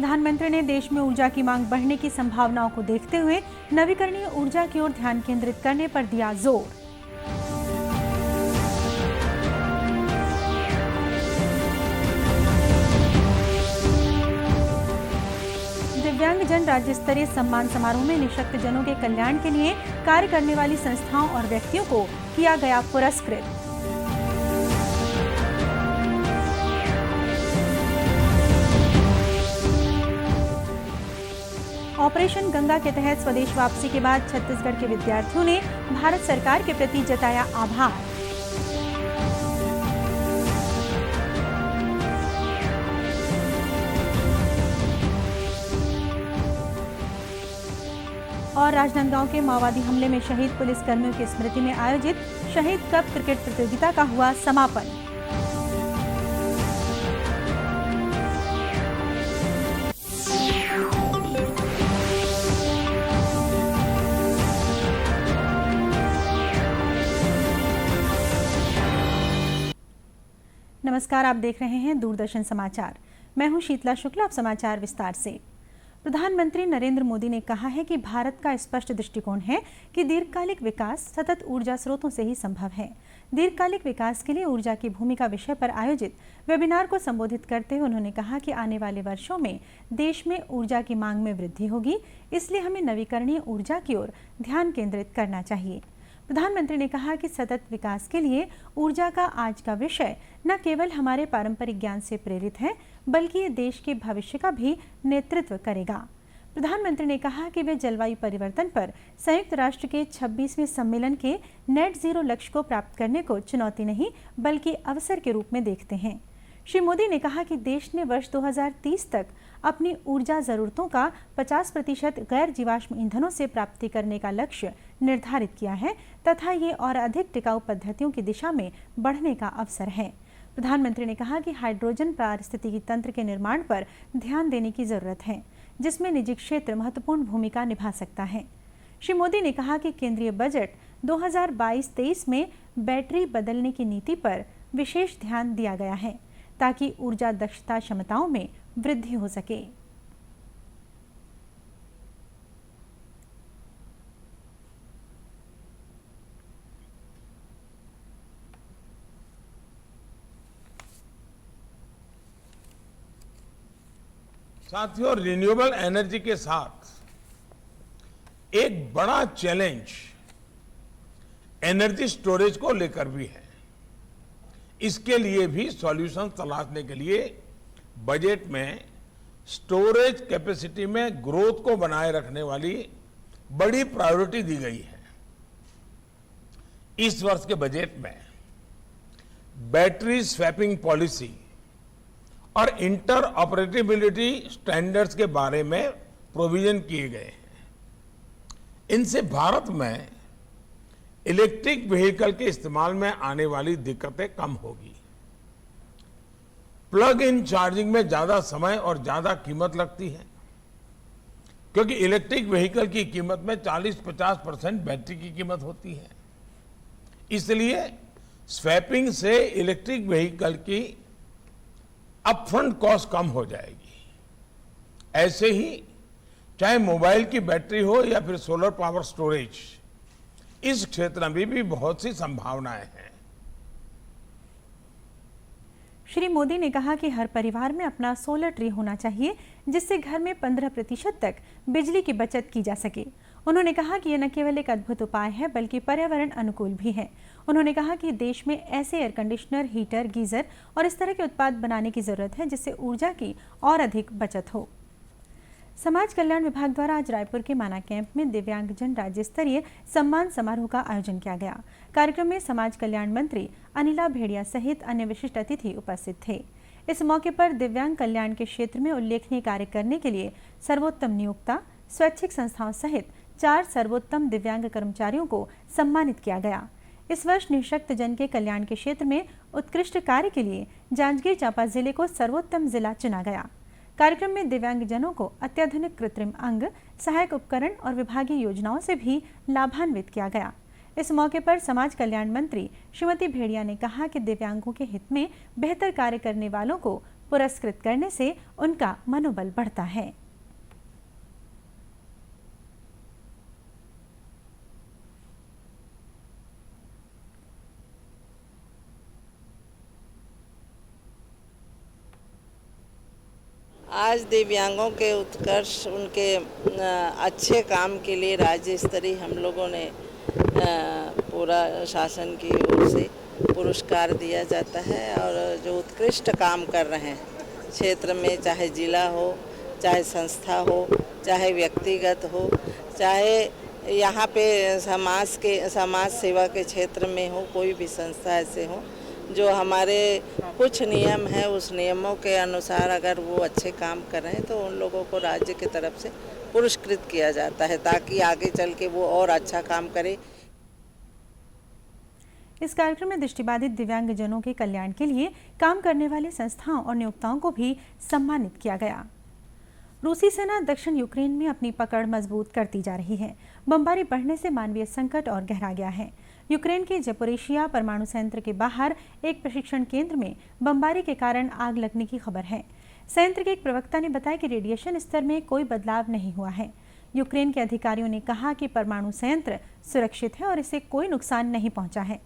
प्रधानमंत्री ने देश में ऊर्जा की मांग बढ़ने की संभावनाओं को देखते हुए नवीकरणीय ऊर्जा की ओर ध्यान केंद्रित करने पर दिया जोर। दिव्यांगजन राज्य स्तरीय सम्मान समारोह में निःशक्तजनों के कल्याण के लिए कार्य करने वाली संस्थाओं और व्यक्तियों को किया गया पुरस्कृत। ऑपरेशन गंगा के तहत स्वदेश वापसी के बाद छत्तीसगढ़ के विद्यार्थियों ने भारत सरकार के प्रति जताया आभार। और राजनांदगांव के माओवादी हमले में शहीद पुलिसकर्मियों की स्मृति में आयोजित शहीद कप क्रिकेट प्रतियोगिता का हुआ समापन। नमस्कार, आप देख रहे हैं दूरदर्शन समाचार। मैं हूं शीतला शुक्ला। अब समाचार विस्तार से। प्रधानमंत्री नरेंद्र मोदी ने कहा है कि भारत का स्पष्ट दृष्टिकोण है कि दीर्घकालिक विकास सतत ऊर्जा स्रोतों से ही संभव है। दीर्घकालिक विकास के लिए ऊर्जा की भूमिका विषय पर आयोजित वेबिनार को संबोधित करते हुए उन्होंने कहा कि आने वाले वर्षों में देश में ऊर्जा की मांग में वृद्धि होगी, इसलिए हमें नवीकरणीय ऊर्जा की ओर ध्यान केंद्रित करना चाहिए। प्रधानमंत्री ने कहा कि सतत विकास के लिए ऊर्जा का आज का विषय न केवल हमारे पारंपरिक ज्ञान से प्रेरित है, बल्कि ये देश के भविष्य का भी नेतृत्व करेगा। प्रधानमंत्री ने कहा कि वे जलवायु परिवर्तन पर संयुक्त राष्ट्र के 26वें सम्मेलन के नेट जीरो लक्ष्य को प्राप्त करने को चुनौती नहीं, बल्कि अवसर के रूप में देखते हैं। श्री मोदी ने कहा कि देश ने वर्ष 2030 तक अपनी ऊर्जा जरूरतों का 50% गैर जीवाश्म ईंधनों से प्राप्ति करने का लक्ष्य निर्धारित किया है तथा ये और अधिक टिकाऊ पद्धतियों की दिशा में बढ़ने का अवसर है। प्रधानमंत्री ने कहा कि हाइड्रोजन पारिस्थितिकी तंत्र के निर्माण पर ध्यान देने की जरूरत है, जिसमें निजी क्षेत्र महत्वपूर्ण भूमिका निभा सकता है। श्री मोदी ने कहा कि केंद्रीय बजट 2022-23 में बैटरी बदलने की नीति पर विशेष ध्यान दिया गया है ताकि ऊर्जा दक्षता क्षमताओं में वृद्धि हो सके। साथियों, रिन्यूएबल एनर्जी के साथ एक बड़ा चैलेंज एनर्जी स्टोरेज को लेकर भी है। इसके लिए भी सॉल्यूशन तलाशने के लिए बजट में स्टोरेज कैपेसिटी में ग्रोथ को बनाए रखने वाली बड़ी प्रायोरिटी दी गई है। इस वर्ष के बजट में बैटरी स्वैपिंग पॉलिसी और इंटर ऑपरेटिबिलिटी स्टैंडर्ड्स के बारे में प्रोविजन किए गए हैं। इनसे भारत में इलेक्ट्रिक व्हीकल के इस्तेमाल में आने वाली दिक्कतें कम होगी। प्लग इन चार्जिंग में ज्यादा समय और ज्यादा कीमत लगती है, क्योंकि इलेक्ट्रिक व्हीकल की कीमत में 40-50% बैटरी की कीमत होती है। इसलिए स्वैपिंग से इलेक्ट्रिक व्हीकल की अपफ्रंट कॉस्ट कम हो जाएगी। ऐसे ही चाहे मोबाइल की बैटरी हो या फिर सोलर पावर स्टोरेज, इस क्षेत्र में भी बहुत सी संभावनाएं हैं। श्री मोदी ने कहा कि हर परिवार में अपना सोलर ट्री होना चाहिए, जिससे घर में 15% तक बिजली की बचत की जा सके। उन्होंने कहा कि यह न केवल एक अद्भुत उपाय है, बल्कि पर्यावरण अनुकूल भी है। उन्होंने कहा कि देश में ऐसे एयर कंडीशनर, हीटर, गीजर और इस तरह के उत्पाद बनाने की जरूरत है जिससे ऊर्जा की और अधिक बचत हो। समाज कल्याण विभाग द्वारा आज रायपुर के माना कैंप में दिव्यांगजन राज्य स्तरीय सम्मान समारोह का आयोजन किया गया। कार्यक्रम में समाज कल्याण मंत्री अनिला भेड़िया सहित अन्य विशिष्ट अतिथि उपस्थित थे। इस मौके पर दिव्यांग कल्याण के क्षेत्र में उल्लेखनीय कार्य करने के लिए सर्वोत्तम नियोक्ता, स्वैच्छिक संस्थाओं सहित 4 सर्वोत्तम दिव्यांग कर्मचारियों को सम्मानित किया गया। इस वर्ष निःशक्तजन के कल्याण के क्षेत्र में उत्कृष्ट कार्य के लिए जांजगीर चांपा जिले को सर्वोत्तम जिला चुना गया। कार्यक्रम में दिव्यांगजनों को अत्याधुनिक कृत्रिम अंग, सहायक उपकरण और विभागीय योजनाओं से भी लाभान्वित किया गया। इस मौके पर समाज कल्याण मंत्री श्रीमती भेड़िया ने कहा कि दिव्यांगों के हित में बेहतर कार्य करने वालों को पुरस्कृत करने से उनका मनोबल बढ़ता है। आज दिव्यांगों के उत्कर्ष उनके अच्छे काम के लिए राज्य स्तरीय हम लोगों ने पूरा शासन की ओर से पुरस्कार दिया जाता है। और जो उत्कृष्ट काम कर रहे हैं क्षेत्र में, चाहे जिला हो, चाहे संस्था हो, चाहे व्यक्तिगत हो, चाहे यहाँ पे समाज सेवा के क्षेत्र में हो, कोई भी संस्था ऐसे हो जो हमारे कुछ नियम है, उस नियमों के अनुसार अगर वो अच्छे काम कर रहे हैं तो उन लोगों को राज्य की तरफ से पुरस्कृत किया जाता है ताकि आगे चल के वो और अच्छा काम करे। इस कार्यक्रम में दृष्टिबाधित दिव्यांगजनों के कल्याण के लिए काम करने वाले संस्थाओं और नियोक्ताओं को भी सम्मानित किया गया। रूसी सेना दक्षिण यूक्रेन में अपनी पकड़ मजबूत करती जा रही है। बमबारी बढ़ने से मानवीय संकट और गहरा गया है। यूक्रेन के जपोरिशिया परमाणु संयंत्र के बाहर एक प्रशिक्षण केंद्र में बमबारी के कारण आग लगने की खबर है। संयंत्र के एक प्रवक्ता ने बताया कि रेडिएशन स्तर में कोई बदलाव नहीं हुआ है। यूक्रेन के अधिकारियों ने कहा कि परमाणु संयंत्र सुरक्षित है और इसे कोई नुकसान नहीं पहुंचा है।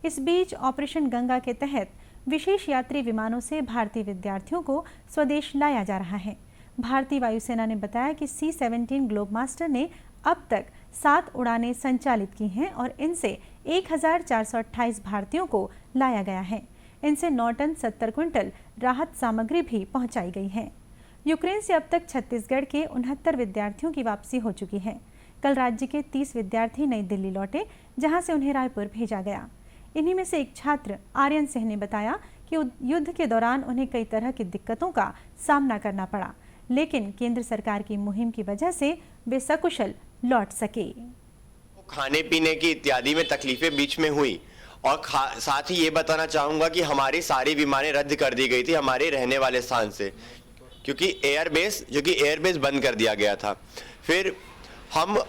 इस बीच ऑपरेशन गंगा के तहत विशेष यात्री विमानों से भारतीय विद्यार्थियों को स्वदेश लाया जा रहा है। भारतीय वायुसेना ने बताया कि C-17 ग्लोबमास्टर ने अब तक 7 उड़ानें संचालित की हैं और इनसे 1428 भारतीयों को लाया गया है। इनसे 9 टन 70 क्विंटल राहत सामग्री भी पहुंचाई गई है। यूक्रेन से अब तक छत्तीसगढ़ के 69 विद्यार्थियों की वापसी हो चुकी है। कल राज्य के 30 विद्यार्थी नई दिल्ली लौटे, जहां से उन्हें रायपुर भेजा गया। इन्हीं में से एक छात्र आर्यन सिंह ने बताया कि युद्ध के दौरान उन्हें कई तरह की दिक्कतों का सामना करना पड़ा, लेकिन केंद्र सरकार की मुहिम की वजह से वे सकुशल लौट सके। खाने पीने की इत्यादि में तकलीफें बीच में हुई और साथ ही ये बताना चाहूंगा कि हमारी सारी विमानें रद्द कर दी गई थी हमारे रहने वाले स्थान से, क्योंकि एयरबेस बंद कर दिया गया था। फिर हम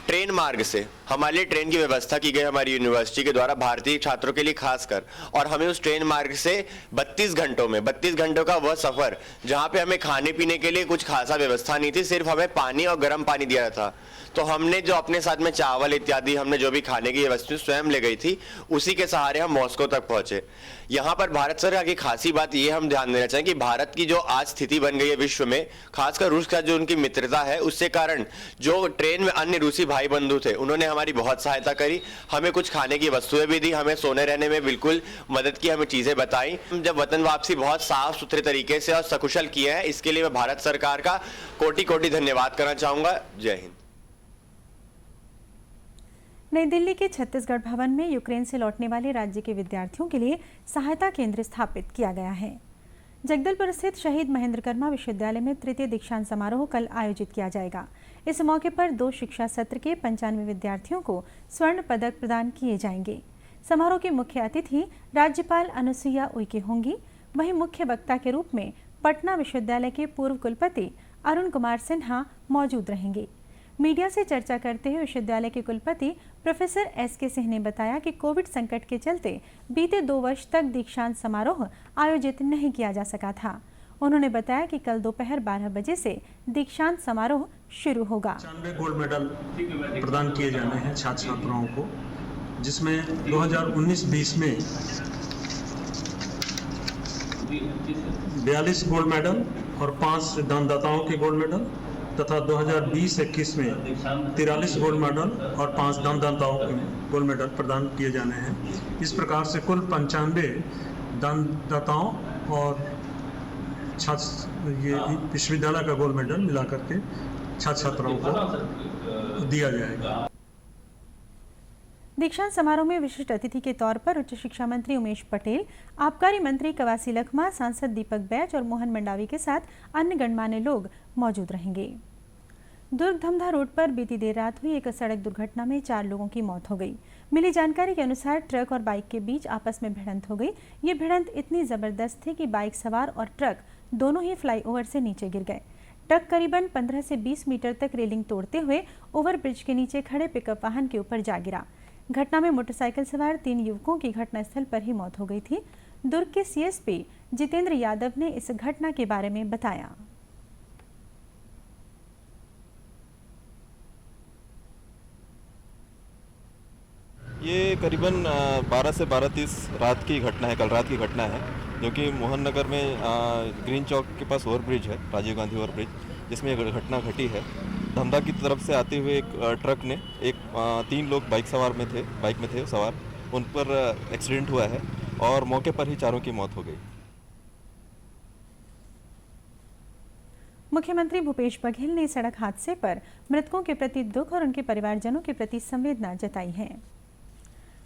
ट्रेन मार्ग से, हमारे लिए ट्रेन की व्यवस्था की गई हमारी यूनिवर्सिटी के द्वारा भारतीय छात्रों के लिए खासकर, और हमें उस ट्रेन मार्ग से 32 घंटों का वह सफर जहां पे हमें खाने पीने के लिए कुछ खासा व्यवस्था नहीं थी, सिर्फ हमें पानी और गर्म पानी दिया था। तो हमने जो अपने साथ में चावल इत्यादि हमने जो भी खाने की वस्तु स्वयं ले गई थी, उसी के सहारे हम मॉस्को तक पहुंचे। यहाँ पर भारत सरकार की खासी बात ये हम ध्यान देना चाहें कि भारत की जो आज स्थिति बन गई है विश्व में, खासकर रूस का जो उनकी मित्रता है, उससे कारण जो ट्रेन में अन्य रूसी भाई बंधु थे उन्होंने हमारी बहुत सहायता करी, हमें कुछ खाने की वस्तुएं भी दी, हमें सोने रहने में बिल्कुल मदद की, हमें चीजें बताई। जब वतन वापसी बहुत साफ सुथरे तरीके से और सकुशल किए हैं, इसके लिए मैं भारत सरकार का कोटि कोटि धन्यवाद करना चाहूंगा। जय हिंद। नई दिल्ली के छत्तीसगढ़ भवन में यूक्रेन से लौटने वाले राज्य के विद्यार्थियों के लिए सहायता केंद्र स्थापित किया गया है। जगदलपुर स्थित शहीद महेंद्र कर्मा विश्वविद्यालय में तृतीय दीक्षांत समारोह कल आयोजित किया जाएगा। इस मौके पर 2 शिक्षा सत्र के 95 विद्यार्थियों को स्वर्ण पदक प्रदान किए जाएंगे। समारोह की मुख्य अतिथि राज्यपाल अनुसुईया उइके होंगी। वहीं मुख्य वक्ता के रूप में पटना विश्वविद्यालय के पूर्व कुलपति अरुण कुमार सिन्हा मौजूद रहेंगे। मीडिया से चर्चा करते हुए विश्वविद्यालय के कुलपति प्रोफेसर SK सिंह ने बताया कि कोविड संकट के चलते बीते 2 वर्ष तक दीक्षांत समारोह आयोजित नहीं किया जा सका था। उन्होंने बताया कि कल दोपहर 12 बजे से दीक्षांत समारोह शुरू होगा। 95 गोल्ड मेडल प्रदान किए जाने हैं छात्र छात्राओं को, जिसमें 2019-20 में 42 गोल्ड मेडल और 5 दानदाताओं के गोल्ड मेडल तथा 2020-21 में 43 गोल्ड मेडल और 5 दानदाताओं के गोल्ड मेडल प्रदान किए जाने हैं। इस प्रकार से कुल 95 दानदाताओं और ये विश्वविद्यालय का गोल्ड मेडल मिलाकर के छात्र छात्राओं को दिया जाएगा। दीक्षांत समारोह में विशिष्ट अतिथि के तौर पर उच्च शिक्षा मंत्री उमेश पटेल, आबकारी मंत्री कवासी लखमा, सांसद दीपक बैच और मोहन मंडावी के साथ अन्य गणमान्य लोग मौजूद रहेंगे। दुर्ग धमधा रोड पर बीती देर रात हुई एक सड़क दुर्घटना में 4 लोगों की मौत हो गई। मिली जानकारी के अनुसार ट्रक और बाइक के बीच आपस में भिड़ंत हो गई। ये भिड़ंत इतनी जबरदस्त थी कि बाइक सवार और ट्रक दोनों ही फ्लाईओवर से नीचे गिर गए। ट्रक करीबन 15 से 20 मीटर तक रेलिंग तोड़ते हुए ओवरब्रिज के नीचे खड़े पिकअप वाहन के ऊपर जा गिरा। घटना में मोटरसाइकिल सवार 3 युवकों की घटनास्थल पर ही मौत हो गई थी। दुर्ग के सीएसपी जितेंद्र यादव ने इस घटना के बारे में बताया। ये करीबन 12 से 12:30 रात की घटना है, कल रात की घटना है, जो कि मोहन नगर में ग्रीन चौक के पास ओवरब्रिज है, राजीव गांधी ओवरब्रिज, जिसमें ये घटना घटी है। धमधा की तरफ से आते हुए एक ट्रक ने 3 लोग बाइक में थे सवार, उन पर एक्सीडेंट हुआ है और मौके पर ही चारों की मौत हो गई। मुख्यमंत्री भूपेश बघेल ने सड़क हादसे पर मृतकों के प्रति दुख और उनके परिवारजनों के प्रति संवेदना जताई है।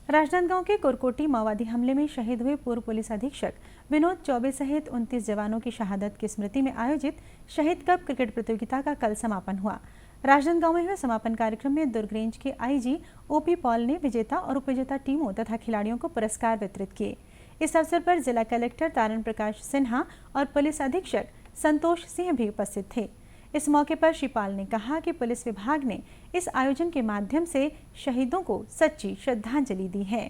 राजनांदगांव के कुरकोटी माओवादी हमले में शहीद हुए पूर्व पुलिस अधीक्षक विनोद चौबे सहित 29 जवानों की शहादत की स्मृति में आयोजित शहीद कप क्रिकेट प्रतियोगिता का कल समापन हुआ। राजनांदगांव में हुए समापन कार्यक्रम में दुर्ग रेंज के आईजी ओपी पॉल ने विजेता और उपविजेता टीमों तथा खिलाड़ियों को पुरस्कार वितरित किए। इस अवसर पर जिला कलेक्टर तारण प्रकाश सिन्हा और पुलिस अधीक्षक संतोष सिंह भी उपस्थित थे। इस मौके पर श्री पाल ने कहा कि पुलिस विभाग ने इस आयोजन के माध्यम से शहीदों को सच्ची श्रद्धांजलि दी है।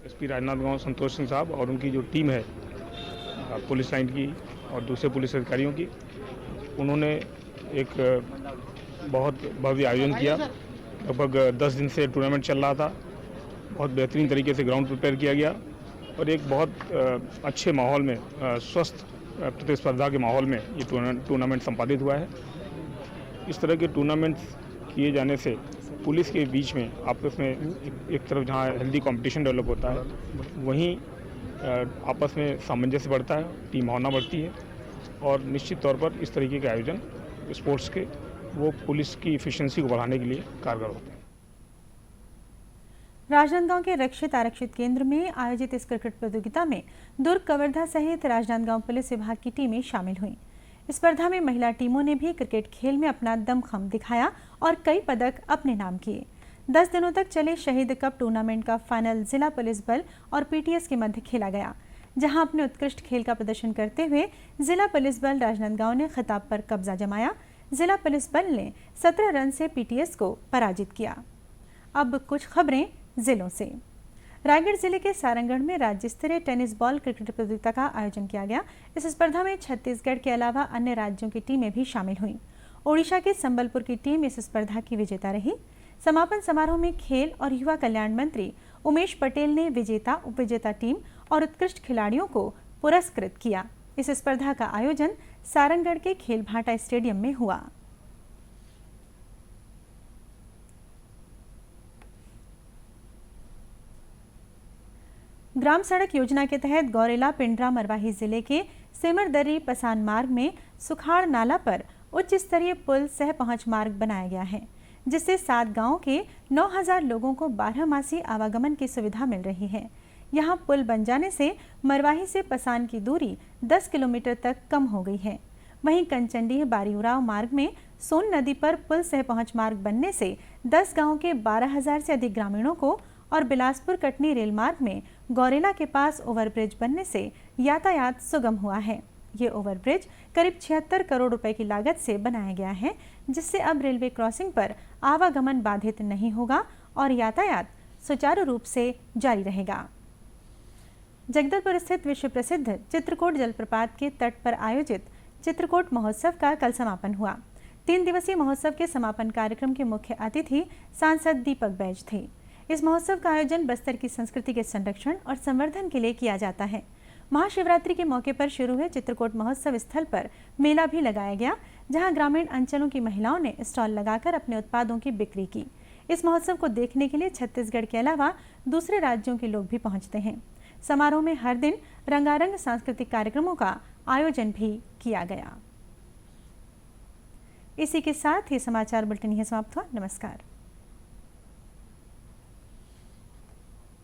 एसपी राजनांदगांव संतोष सिंह साहब और उनकी जो टीम है पुलिस लाइन की और दूसरे पुलिस अधिकारियों की, उन्होंने एक बहुत भव्य आयोजन किया। लगभग 10 दिन से टूर्नामेंट चल रहा था। बहुत बेहतरीन तरीके से ग्राउंड प्रिपेयर किया गया और एक बहुत अच्छे माहौल में, स्वस्थ प्रतिस्पर्धा के माहौल में ये टूर्नामेंट संपादित हुआ है। इस तरह के टूर्नामेंट किए जाने से पुलिस के बीच में आपस में एक तरफ जहाँ हेल्दी कंपटीशन डेवलप होता है, वहीं आपस में सामंजस्य बढ़ता है, टीम भावना बढ़ती है और निश्चित तौर पर इस तरीके के आयोजन स्पोर्ट्स के वो पुलिस की एफिशिएंसी को बढ़ाने के लिए कारगर होते हैं। राजनांदगांव के रक्षित आरक्षित केंद्र में आयोजित इस क्रिकेट प्रतियोगिता में दुर्ग कवर्धा सहित राजनांदगांव पुलिस विभाग की टीमें शामिल हुईं। इस स्पर्धा में महिला टीमों ने भी क्रिकेट खेल में अपना दमखम दिखाया और कई पदक अपने नाम किए। 10 दिनों तक चले शहीद कप टूर्नामेंट का फाइनल जिला पुलिस बल और पीटीएस के मध्य खेला गया, जहां अपने उत्कृष्ट खेल का प्रदर्शन करते हुए जिला पुलिस बल राजनांदगांव ने खिताब पर कब्जा जमाया। जिला पुलिस बल ने 17 रन से पीटीएस को पराजित किया। अब कुछ खबरें जिलों से। रायगढ़ जिले के सारंगढ़ में राज्य स्तरीय टेनिस बॉल क्रिकेट प्रतियोगिता का आयोजन किया गया। इस स्पर्धा में छत्तीसगढ़ के अलावा अन्य राज्यों की टीमें भी शामिल हुईं। ओडिशा के संबलपुर की टीम इस स्पर्धा की विजेता रही। समापन समारोह में खेल और युवा कल्याण मंत्री उमेश पटेल ने विजेता, उपविजेता टीम और उत्कृष्ट खिलाड़ियों को पुरस्कृत किया। इस स्पर्धा का आयोजन सारंगढ़ के खेल भाटा स्टेडियम में हुआ। ग्राम सड़क योजना के तहत गौरेला पिंडरा मरवाही जिले के सिमरदरी पसान मार्ग में सुखाड़ नाला पर उच्च स्तरीय पुल सह पहुंच मार्ग बनाया गया है, जिससे 7 गांवों के 9000 लोगों को 12 मासी आवागमन की सुविधा मिल रही है। यहां पुल बन जाने से मरवाही से पसान की दूरी 10 किलोमीटर तक कम हो गई है। वहीं कंचनडीह बारीउराव मार्ग में सोन नदी पर पुल सह पहुंच मार्ग बनने से 10 गांवों के 12000 से अधिक ग्रामीणों को और बिलासपुर कटनी रेल मार्ग में गौरेला के पास ओवरब्रिज बनने से यातायात सुगम हुआ है। ये ओवरब्रिज करीब 76 करोड़ रुपए की लागत से बनाया गया है, जिससे अब रेलवे क्रॉसिंग पर आवागमन बाधित नहीं होगा और यातायात सुचारू रूप से जारी रहेगा। जगदलपुर स्थित विश्व प्रसिद्ध चित्रकूट जलप्रपात के तट पर आयोजित चित्रकूट महोत्सव का कल समापन हुआ। 3 दिवसीय महोत्सव के समापन कार्यक्रम के मुख्य अतिथि सांसद दीपक बैज थे। इस महोत्सव का आयोजन बस्तर की संस्कृति के संरक्षण और संवर्धन के लिए किया जाता है। महाशिवरात्रि के मौके पर शुरू हुए चित्रकूट महोत्सव स्थल पर मेला भी लगाया गया, जहां ग्रामीण अंचलों की महिलाओं ने स्टॉल लगाकर अपने उत्पादों की बिक्री की। इस महोत्सव को देखने के लिए छत्तीसगढ़ के अलावा दूसरे राज्यों के लोग भी पहुंचते हैं। समारोह में हर दिन रंगारंग सांस्कृतिक कार्यक्रमों का आयोजन भी किया गया। इसी के साथ ये समाचार बुलेटिन समाप्त हुआ। नमस्कार।